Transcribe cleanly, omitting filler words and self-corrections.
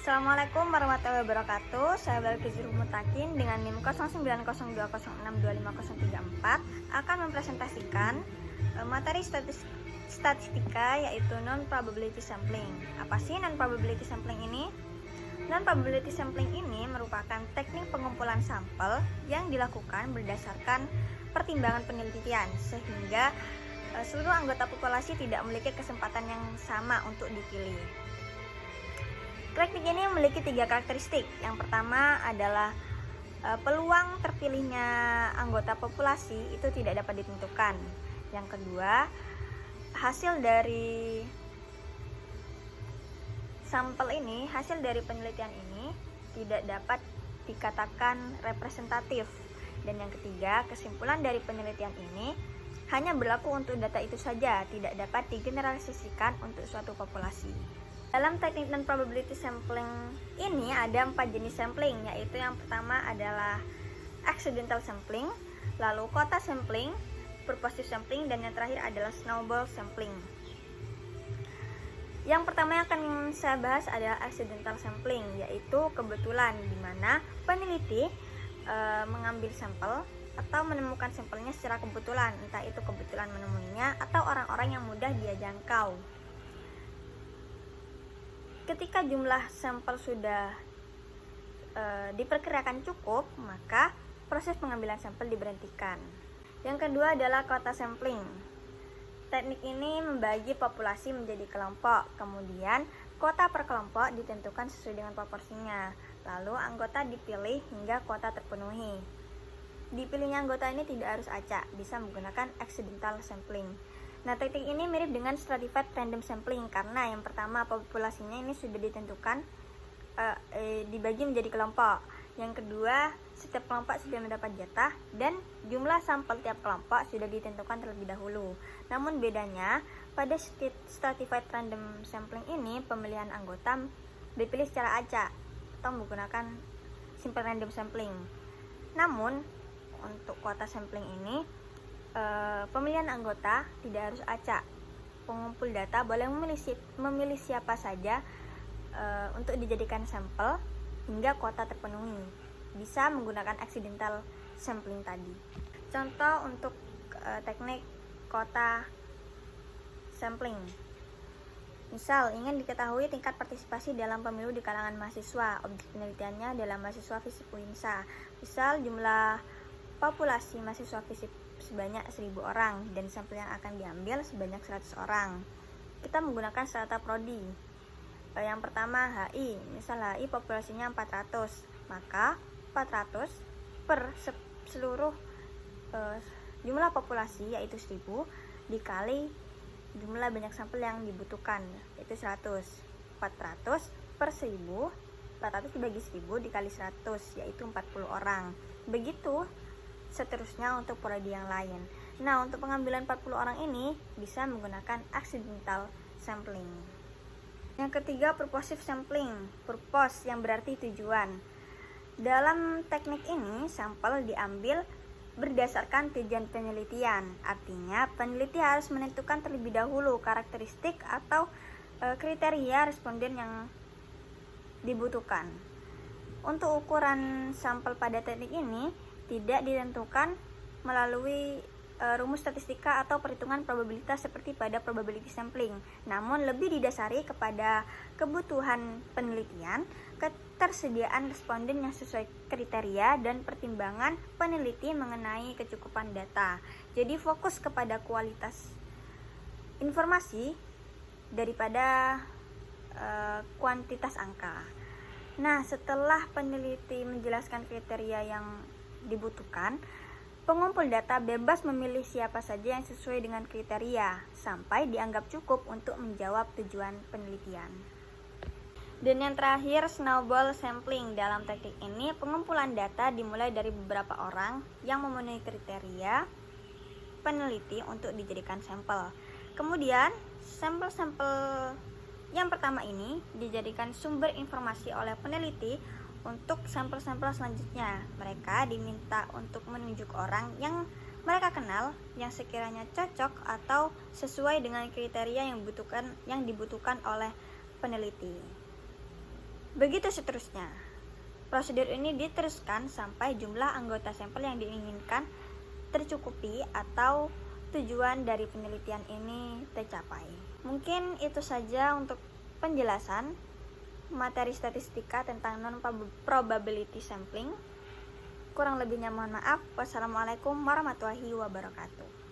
Assalamualaikum warahmatullahi wabarakatuh. Saya Balkizur Mutakin dengan NIM 0902062504 akan mempresentasikan materi statistika yaitu non-probability sampling. Apa sih non-probability sampling ini? Non-probability sampling ini merupakan teknik pengumpulan sampel yang dilakukan berdasarkan pertimbangan penelitian sehingga seluruh anggota populasi tidak memiliki kesempatan yang sama untuk dipilih. Teknik ini memiliki 3 karakteristik. Yang pertama adalah peluang terpilihnya anggota populasi itu tidak dapat ditentukan. Yang kedua, hasil dari penelitian ini tidak dapat dikatakan representatif. Dan yang ketiga, kesimpulan dari penelitian ini hanya berlaku untuk data itu saja, tidak dapat digeneralisasikan untuk suatu populasi. Dalam teknik non-probability sampling ini ada 4 jenis sampling, yaitu yang pertama adalah accidental sampling, lalu quota sampling, purposive sampling, dan yang terakhir adalah snowball sampling. Yang pertama yang akan saya bahas adalah accidental sampling, yaitu kebetulan, di mana peneliti mengambil sampel atau menemukan sampelnya secara kebetulan, entah itu kebetulan menemuinya atau orang-orang yang mudah dia jangkau. Ketika jumlah sampel sudah diperkirakan cukup, maka proses pengambilan sampel diberhentikan. Yang kedua adalah quota sampling. Teknik ini membagi populasi menjadi kelompok, kemudian kuota per kelompok ditentukan sesuai dengan proporsinya. Lalu anggota dipilih hingga kuota terpenuhi. Dipilihnya anggota ini tidak harus acak, bisa menggunakan accidental sampling. Nah, teknik ini mirip dengan stratified random sampling karena yang pertama populasinya ini sudah ditentukan dibagi menjadi kelompok. Yang kedua, setiap kelompok sudah mendapat jatah dan jumlah sampel tiap kelompok sudah ditentukan terlebih dahulu. Namun bedanya pada stratified random sampling ini pemilihan anggota dipilih secara acak atau menggunakan simple random sampling. Namun untuk kuota sampling ini pemilihan anggota tidak harus acak. Pengumpul data boleh memilih siapa saja untuk dijadikan sampel hingga kuota terpenuhi. Bisa menggunakan accidental sampling tadi. Contoh untuk teknik kuota sampling. Misal ingin diketahui tingkat partisipasi dalam pemilu di kalangan mahasiswa. Objek penelitiannya adalah mahasiswa FISIP UINSA. Misal jumlah populasi mahasiswa FISIP sebanyak 1000 orang dan sampel yang akan diambil sebanyak 100 orang. Kita menggunakan strata prodi. Yang pertama HI, misal HI populasinya 400, maka 400 per seluruh jumlah populasi yaitu 1000 dikali jumlah banyak sampel yang dibutuhkan yaitu 100. 400 per 1000, 400 dibagi 1000 dikali 100 yaitu 40 orang. Begitu seterusnya untuk prodi yang lain. Nah, untuk pengambilan 40 orang ini bisa menggunakan accidental sampling. Yang ketiga, purposive sampling. Purpose yang berarti tujuan. Dalam teknik ini, sampel diambil berdasarkan tujuan penelitian. Artinya, peneliti harus menentukan terlebih dahulu karakteristik atau kriteria responden yang dibutuhkan. Untuk ukuran sampel pada teknik ini tidak ditentukan melalui rumus statistika atau perhitungan probabilitas seperti pada probability sampling, namun lebih didasari kepada kebutuhan penelitian, ketersediaan responden yang sesuai kriteria, dan pertimbangan peneliti mengenai kecukupan data. Jadi fokus kepada kualitas informasi daripada kuantitas angka. Nah, setelah peneliti menjelaskan kriteria yang dibutuhkan, pengumpul data bebas memilih siapa saja yang sesuai dengan kriteria sampai dianggap cukup untuk menjawab tujuan penelitian. Dan yang terakhir, snowball sampling. Dalam teknik ini pengumpulan data dimulai dari beberapa orang yang memenuhi kriteria peneliti untuk dijadikan sampel. Kemudian sampel-sampel yang pertama ini dijadikan sumber informasi oleh peneliti. Untuk sampel-sampel selanjutnya, mereka diminta untuk menunjuk orang yang mereka kenal yang sekiranya cocok atau sesuai dengan kriteria yang dibutuhkan oleh peneliti. Begitu seterusnya. Prosedur ini diteruskan sampai jumlah anggota sampel yang diinginkan tercukupi atau tujuan dari penelitian ini tercapai. Mungkin itu saja untuk penjelasan materi statistika tentang non-probability sampling. Kurang lebihnya mohon maaf. Wassalamualaikum warahmatullahi wabarakatuh.